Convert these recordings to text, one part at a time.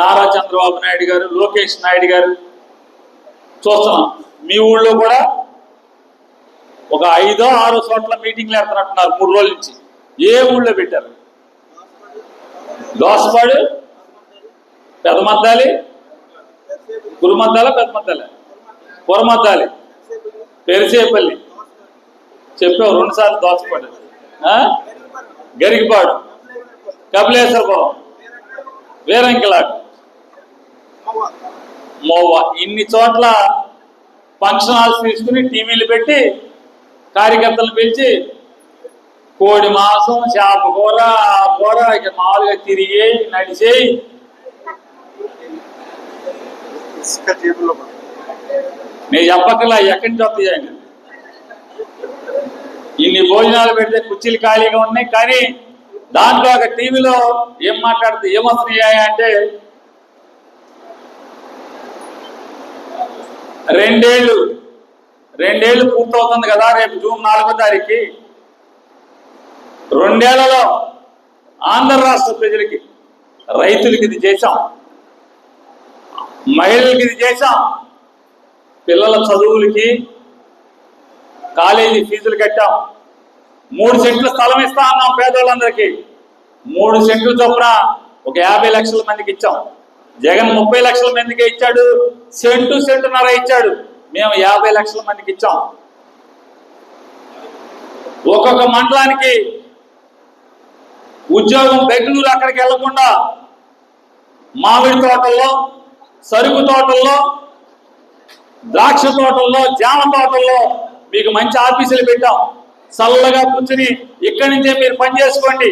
నారా చంద్రబాబు నాయుడు గారు, లోకేష్ నాయుడు గారు చూస్తున్నాం. మీ ఊళ్ళో కూడా ఒక 5 or 6 చోట్ల మీటింగ్లు పెడుతున్నట్టున్నారు 3 రోజుల నుంచి. ఏ ఊళ్ళో పెట్టారు? దోసపాడు, పెదమద్దాలి, కురుమద్దాల, పెదమద్దాలి, పొరమద్దాలి, పెరిసేపల్లి చెప్పావు 2 సార్లు. దోసపాడు, గరిగిపాడు, కపిలేశ్వరపురం, వీరంకిలాట్, మోవా, ఇన్ని చోట్ల ఫంక్షన్ హాల్స్ తీసుకుని టీవీలు పెట్టి కార్యకర్తలు పిలిచి కోడి మాంసం, చేప కూర, కూర ఇక మామూలుగా తిరిగి నడిచేయి. నేను చెప్పక్కర్లా, ఎక్కడి నుంచి వస్తాయండి. ఇన్ని భోజనాలు పెడితే కుర్చీలు ఖాళీగా ఉన్నాయి. కానీ దాంట్లో ఒక టీవీలో ఏం మాట్లాడితే ఏమొస్తున్నాయి అంటే 2 ఏళ్ళు పూర్తవుతుంది కదా రేపు జూన్ 4వ తారీఖుకి. 2 ఏళ్లలో ఆంధ్ర రాష్ట్ర ప్రజలకి, రైతులకి ఇది చేశాం, మహిళలకి ఇది చేశాం, పిల్లల చదువులకి కాలేజీ ఫీజులు కట్టాం, 3 సెంట్ల స్థలం ఇస్తా అన్నాం పేదోళ్ళందరికీ. 3 సెంట్లు చొప్పున ఒక 50 లక్షల మందికి ఇచ్చాం. జగన్ 30 లక్షల మందికి ఇచ్చాడు, సెంటున్నర ఇచ్చాడు. మేము 50 లక్షల మందికి ఇచ్చాం. ఒక్కొక్క మండలానికి ఉద్యోగం, బెంగళూరు అక్కడికి వెళ్లకుండా మామిడి తోటల్లో, సరుకు తోటల్లో, ద్రాక్ష తోటల్లో, జామ తోటల్లో మీకు మంచి ఆఫీసులు పెట్టాం. చల్లగా కూర్చుని ఇక్కడి నుంచే మీరు పని చేసుకోండి.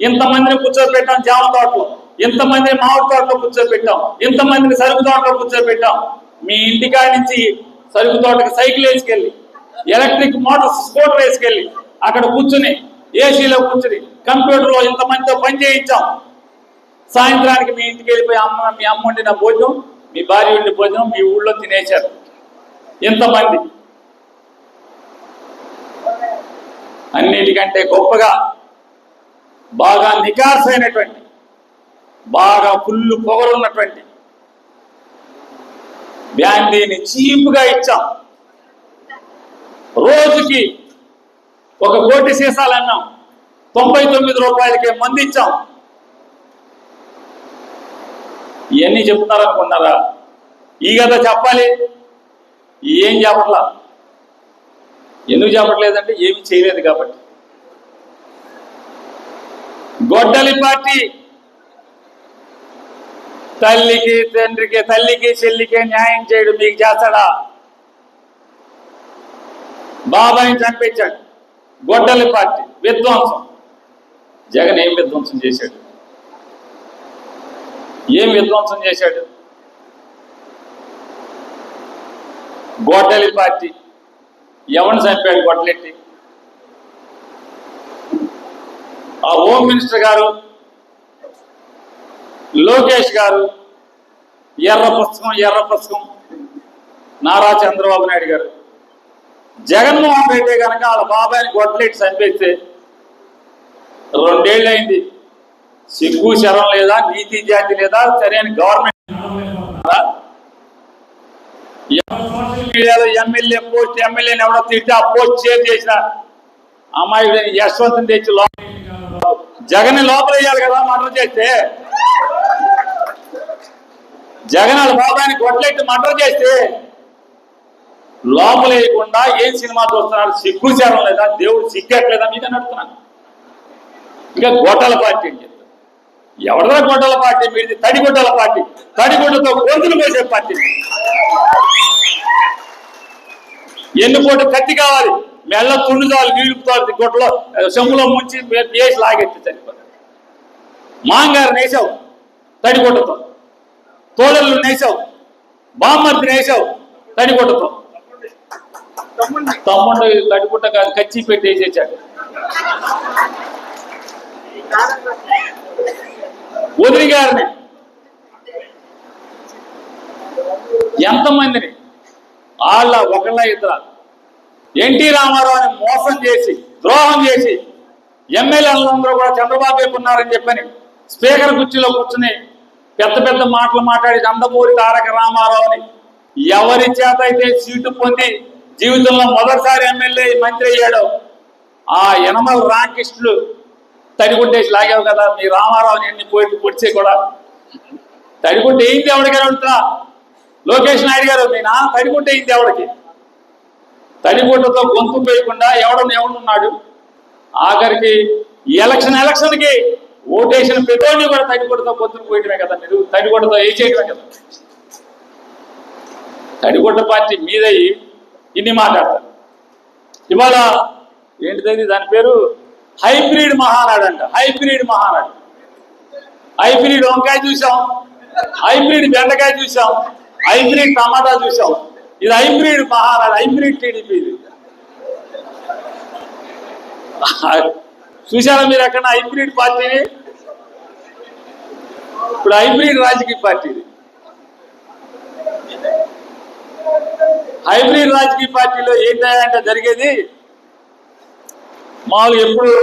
ఇంతమందిని కూర్చోబెట్టాం జామ తోటలో, ఇంతమందిని మామిడి తోటలో కూర్చోబెట్టాం, ఇంతమందిని సరుకు తోటలో కూర్చోబెట్టాం. మీ ఇంటికాడి నుంచి సరుకు తోటకి సైకిల్ వేసుకెళ్ళి, ఎలక్ట్రిక్ మోటార్ స్కూటర్ వేసుకెళ్ళి అక్కడ కూర్చుని ఏసీలో కూర్చుని కంప్యూటర్లో ఇంతమందితో పని చేయించాం. సాయంత్రానికి మీ ఇంటికి వెళ్ళిపోయి మీ అమ్మ వండిన భోజనం, మీ భార్య వండిన భోజనం మీ ఊళ్ళో తినేశారు. ఇంతమంది అన్నిటికంటే గొప్పగా బాగా నికార్సైనటువంటి, బాగా ఫుల్లు పొగలున్నటువంటి బ్యాండీని చీపుగా ఇచ్చాం. రోజుకి 1 కోటి సీసాలన్నాం, 99 రూపాయలకే మంది ఇచ్చాం. ఇవన్నీ చెప్తున్నారనుకున్నారా? ఈ కదా చెప్పాలి. ఏం చెప్పట్లా. ఎందుకు చెప్పట్లేదంటే ఏమి చేయలేదు కాబట్టి. గొడ్డలి పార్టీ తల్లికి, తండ్రికి, తల్లికి చెల్లికి న్యాయం చేయడు మీకు చేస్తాడా? బాబాయిని చంపించాడు. గొడ్డలి పార్టీ విధ్వంసం. జగన్ ఏం విధ్వంసం చేశాడు? ఏం విధ్వంసం చేశాడు? గొడ్డలి పార్టీ ఎవరిని చంపాడు? గొడ్డలెట్టి ఆ హోమ్ మినిస్టర్ గారు, లోకేష్ గారు ఎర్ర పుస్తకం నారా చంద్రబాబు నాయుడు గారు. జగన్మోహన్ రెడ్డి కనుక వాళ్ళ బాబాయిని గొడ్డలెట్టి చంపేస్తే 2 ఏళ్ళు అయింది. సిగ్గు శరం లేదా? నీతి జాతి లేదా? సరైన గవర్నమెంట్. సోషల్ మీడియాలో ఎమ్మెల్యేని ఎవడో తిట్టి ఆ పోస్ట్ షేర్ చేసిన అమ్మాయి యశ్వంత్ తెచ్చి జగన్ లోపల వేయాలి కదా. మర్డర్ చేస్తే జగన్ వాళ్ళ బాబాయిని గొడ్డలెట్టి మర్డర్ చేస్తే లోపల వేయకుండా ఏం సినిమా చూస్తున్నాడు? సిగ్గు శరం లేదా? దేవుడు సిగ్గట్లేదా మీకు అని అడుగుతున్నాను. ఇంకా గొడ్డల పార్టీ అని చెప్తారు. ఎవరిదా గొడ్డల పార్టీ? మీది తడిగుడ్డల పార్టీ. తడిగుడ్డతో గొంతులు పోసే పార్టీ. ఎన్నుకోటి కత్తి కావాలి, మెల్ల తుండు కావాలి, నీళ్లు గుట్టలో చెమ్ములో ముంచి వేసి లాగెత్తి చనిపోతారు. మాంగారు నేసావు తడిగుడ్డతో, తోడళ్ళు నేసావు, బామ్మర్ది నేసావు తడిగుడ్డతో. తమ్ముడు తడిగుడ్డ కాదు, కచ్చి పెట్టి వేసేసాడు. వదిలి గారిని ఎంతమందిని వాళ్ళ ఒకళ్ళ ఇద్దర ఎన్టీ రామారావుని మోసం చేసి, ద్రోహం చేసి, ఎమ్మెల్యేలందరూ కూడా చంద్రబాబు వైపు ఉన్నారని చెప్పని స్పీకర్ కుర్చీలో కూర్చుని పెద్ద పెద్ద మాటలు మాట్లాడి నందమూరి తారక రామారావుని ఎవరి చేత అయితే సీటు పొంది జీవితంలో మొదటిసారి ఎమ్మెల్యే మంత్రి అయ్యాడు ఆ యనమల రామకృష్ణుడు తడిగుడ్డేసి లాగావు కదా మీ రామారావుని ఎన్ని పోయి పొడిచే కూడా తడిగుడ్డ ఏంది ఎవరికైనా అడుగుతున్నా లోకేష్ నాయుడు గారు మీ నాన్న తడిగుడ్డ ఏంది ఎవరికి తడిగుడ్డతో గొంతు పోయకుండా ఎవడున్నాడు ఆఖరికి ఎలక్షన్కి ఓటేసిన పెట్రోల్ని కూడా తడిగుడ్డతో గొంతుకు పోయటమే కదా మీరు తడిగుడ్డతో ఏ చేయటమే కదా తడిగుడ్డ పార్టీ మీదయ్యి ఇన్ని మాట్లాడతారు ఇవాళ ఏంటిది దాని పేరు హైబ్రిడ్ మహానాడు అంట హైబ్రిడ్ మహానాడు హైబ్రిడ్ వంకాయ చూసాం హైబ్రిడ్ బెండకాయ చూసాం హైబ్రిడ్ టమాటా చూసాం ఇది హైబ్రిడ్ మహానాడు హైబ్రిడ్ టీడీపీ ఇది చూసారా మీరు ఎక్కడ హైబ్రిడ్ పార్టీని ఇప్పుడు హైబ్రిడ్ రాజకీయ పార్టీ ఇది హైబ్రిడ్ రాజకీయ పార్టీలో ఏంటంటే జరిగేది మామూలు ఎప్పుడు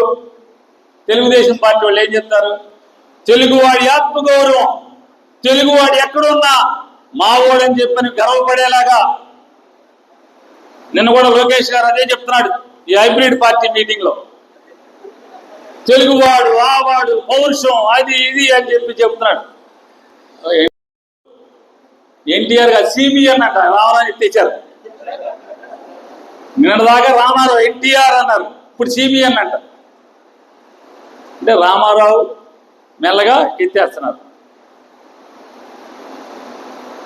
తెలుగుదేశం పార్టీ వాళ్ళు ఏం చెప్తారు తెలుగువాడి ఆత్మగౌరవం తెలుగువాడు ఎక్కడున్నా మావోడని చెప్పని గర్వపడేలాగా నిన్న కూడా లోకేష్ గారు అదే చెప్తున్నాడు ఈ హైబ్రిడ్ పార్టీ మీటింగ్ లో తెలుగువాడు ఆవాడు పౌరుషం అది ఇది అని చెప్పి చెప్తున్నాడు ఎన్టీఆర్ గారు సిబిఎన్ అంట రామారావు తెచ్చారు నిన్నదాకా రామారావు ఎన్టీఆర్ అన్నారు ఇప్పుడు సిబిఎన్ అంట అంటే రామారావు మెల్లగా ఎత్తేస్తున్నారు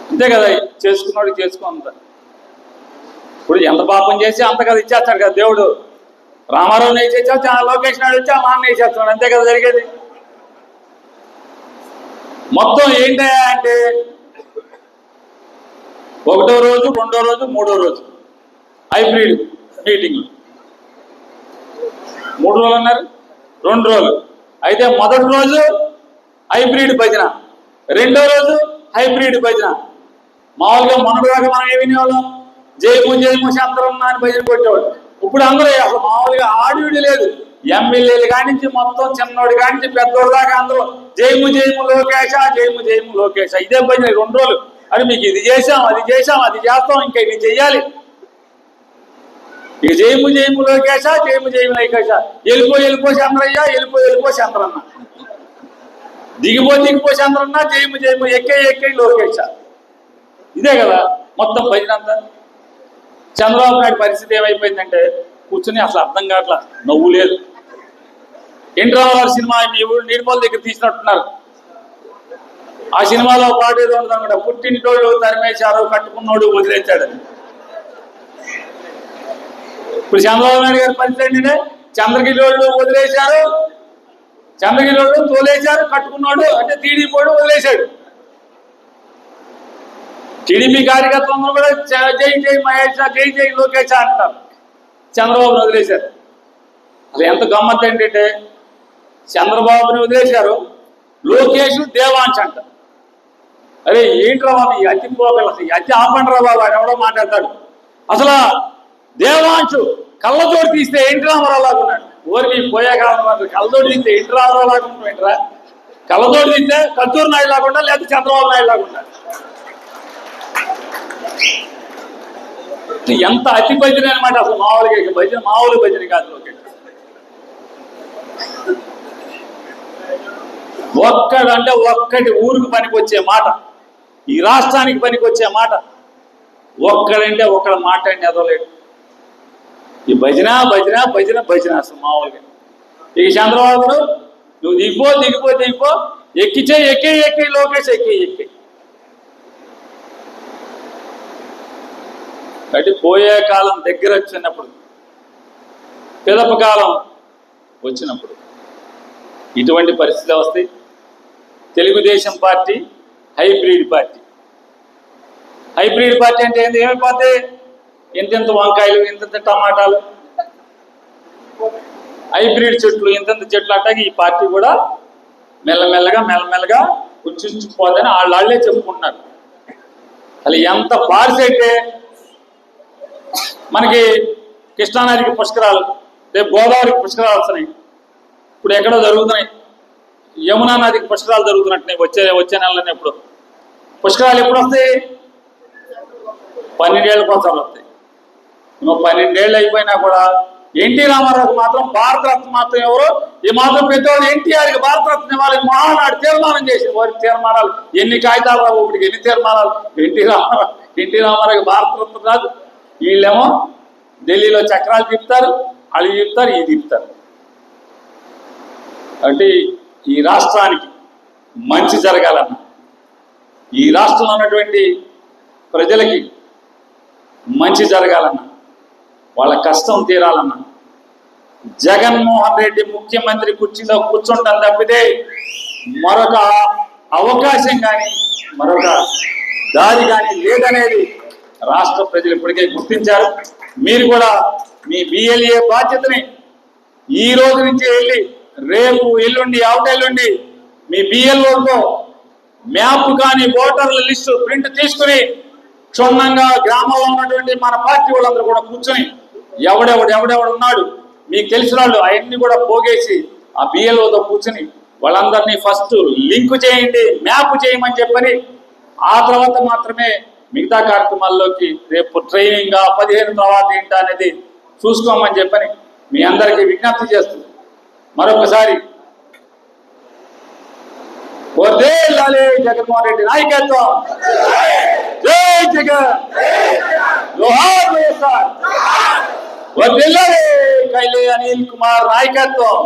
అంతే కదా చేసుకున్నాడు చేసుకుంటా ఇప్పుడు ఎంత పాపం చేసి అంత కదా ఇచ్చేస్తాడు కదా దేవుడు రామారావుని వేసేచ్చా లోకేష్ నాయుడు వచ్చా మా అన్న వేసేస్తున్నాడు అంతే కదా జరిగేది మొత్తం ఏంటయ్యా అంటే ఒకటో రోజు రెండో రోజు మూడో రోజు హైబ్రిడ్ మీటింగ్ 3 రోజులు అన్నారు 2 రోజులు అయితే మొదటి రోజు హైబ్రిడ్ భజన రెండో రోజు హైబ్రిడ్ భజన మామూలుగా మొన్నటిదాకా మనం ఏమి వినేవాళ్ళం జయము శాంతరన్న అని భజన కొట్టేవాడు ఇప్పుడు అందరూ అసలు మామూలుగా ఆడియోడి లేదు ఎమ్మెల్యేలు కానించి మొత్తం చిన్నోడి కానించి పెద్దోడి దాకా అందరూ జయము జయము లోకేశ ఇదే భజన 2 రోజులు అని మీకు ఇది చేసాం అది చేస్తాం ఇంకా ఇది చెయ్యాలి ఇక జయము లోకేశ జయము లోకేశ వెళ్ళిపో చంద్రయ్య వెళ్ళిపో చంద్రన్న దిగిపో చంద్రన్న జయము ఎక్కే లోకేశ ఇదే కదా మొత్తం భజన అంతా చంద్రబాబు నాయుడు పరిస్థితి ఏమైపోయిందంటే కూర్చుని అసలు అర్థం కావట్లా నవ్వు లేదు ఎన్టీ రామారావు సినిమా మీ ఊరు నిర్మల్ దగ్గర తీసినట్టున్నారు ఆ సినిమాలో పాట ఏదో ఉంటుంది అనమాట పుట్టింటోళ్ళు తరిమేశారు కట్టుకున్నోడు వదిలేశాడు ఇప్పుడు చంద్రబాబు నాయుడు గారి పరిస్థితి ఏంటంటే చంద్రగిరిలోళ్ళు వదిలేశారు చంద్రగిరిలోళ్ళు తోలేశారు కట్టుకున్నాడు అంటే టీడీపీ వదిలేశాడు టీడీపీ కార్యకర్తలందరూ కూడా జై మహేష్ జై లోకేష్ అంటారు చంద్రబాబుని వదిలేశారు అది ఎంత గమ్మత్ ఏంటంటే చంద్రబాబుని వదిలేశారు లోకేష్ దేవాంశ్ అంట అరే ఏంట్రా బాబు ఈ అతి పోగల అతి ఆపండ్రా బాబు అని ఎవడో మాట్లాడతాడు అసలు దేవాంశు కళ్ళతోటి తీస్తే ఎన్టీ రామారావు లాగా ఉన్నాడు ఊరికి పోయే కాలం కళ్ళతోటి తీస్తే ఎన్టీ రామారావు లాగా ఉంటాడు కళ్ళతోటి తీస్తే కత్తూరు నాయుడు లాగా లేకపోతే చంద్రబాబు నాయుడు లాగా ఉంటాడు ఎంత అతి భజన అనమాట అసలు మామూలుగా భజన మామూలు భజన కాదు లోకేష్ ఒక్కటి ఊరికి పనికొచ్చే మాట ఈ రాష్ట్రానికి పనికొచ్చే మాట ఒక్కడంటే ఒక్కడ మాట అంటే ఎదవలేడు ఈ భజన అసలు మామూలుగా ఇక చంద్రబాబు నువ్వు దిగిపో ఎక్కి లోకేష్ ఎక్కి కాబట్టి పోయే కాలం దగ్గర వచ్చినప్పుడు పిదప కాలం వచ్చినప్పుడు ఇటువంటి పరిస్థితి వస్తాయి తెలుగుదేశం పార్టీ హైబ్రిడ్ పార్టీ అంటే ఏంటి ఏమైపోతే ఇంత వంకాయలు ఇంత టమాటాలు హైబ్రిడ్ చెట్లు ఇంత చెట్లు అట్టాగి ఈ పార్టీ కూడా మెల్లమెల్లగా కుంచుకుపోదని వాళ్ళే చెప్పుకుంటున్నారు అసలు ఎంత బారిసైతే మనకి కృష్ణానదికి పుష్కరాలు రేపు గోదావరికి పుష్కరాలు వస్తున్నాయి ఇప్పుడు ఎక్కడో జరుగుతున్నాయి యమునా నదికి పుష్కరాలు జరుగుతున్నట్టున్నాయి వచ్చే నెలలోనే. ఎప్పుడు పుష్కరాలు ఎప్పుడు వస్తాయి? 12 ఏళ్ళ కోసం వస్తాయి. 12 ఏళ్ళు అయిపోయినా కూడా ఎన్టీ రామారావుకి మాత్రం భారతరత్న మాత్రం ఎవరు ఈ మాత్రం పెద్దవాళ్ళు ఎన్టీఆర్కి భారతరత్న ఇవ్వాలి మహానాడు తీర్మానం చేసి వారి తీర్మానాలు ఎన్ని కాగితాలు రావు ఇప్పటికి, ఎన్ని తీర్మానాలు. ఎన్టీ రామారావుకి భారతరత్న రాదు. వీళ్ళేమో ఢిల్లీలో చక్రాలు తిప్పుతారు, వాళ్ళు తిప్పుతారు, ఇది తిప్పుతారు. అంటే ఈ రాష్ట్రానికి మంచి జరగాలన్నా, ఈ రాష్ట్రంలో ఉన్నటువంటి ప్రజలకి మంచి జరగాలన్నా, వాళ్ళ కష్టం తీరాలన్నా జగన్మోహన్ రెడ్డి ముఖ్యమంత్రి కుర్చీలో కూర్చుంటాం తప్పితే మరొక అవకాశం కానీ మరొక దారి కానీ లేదనేది రాష్ట్ర ప్రజలు ఇప్పటికే గుర్తించారు. మీరు కూడా మీ బిఎల్ఏ బాధ్యతని ఈ రోజు నుంచి వెళ్ళి రేపు ఎల్లుండి అవటెల్లుండి మీ బిఎల్ఓతో మ్యాప్ కానీ ఓటర్ల లిస్టు ప్రింట్ తీసుకుని క్షుణ్ణంగా గ్రామంలో ఉన్నటువంటి మన పార్టీ వాళ్ళందరూ కూడా కూర్చొని ఎవడెవడు ఉన్నాడు మీకు తెలిసిన వాళ్ళు అవన్నీ కూడా పోగేసి ఆ బిఎల్ఓతో కూర్చొని వాళ్ళందరినీ ఫస్ట్ లింక్ చేయండి, మ్యాప్ చేయమని చెప్పని ఆ తర్వాత మాత్రమే మిగతా కార్యక్రమాల్లోకి రేపు ట్రైనింగ్ 15 తర్వాత ఏంటా అనేది చూసుకోమని చెప్పని మీ అందరికీ విజ్ఞప్తి చేస్తుంది. మరొకసారి వర్ధిల్లాలి జగన్మోహన్ రెడ్డి నాయకత్వం. జై జగన్, జోహార్ వైఎస్ఆర్. వర్ధిల్లాలి కైలే అనిల్ కుమార్ నాయకత్వం.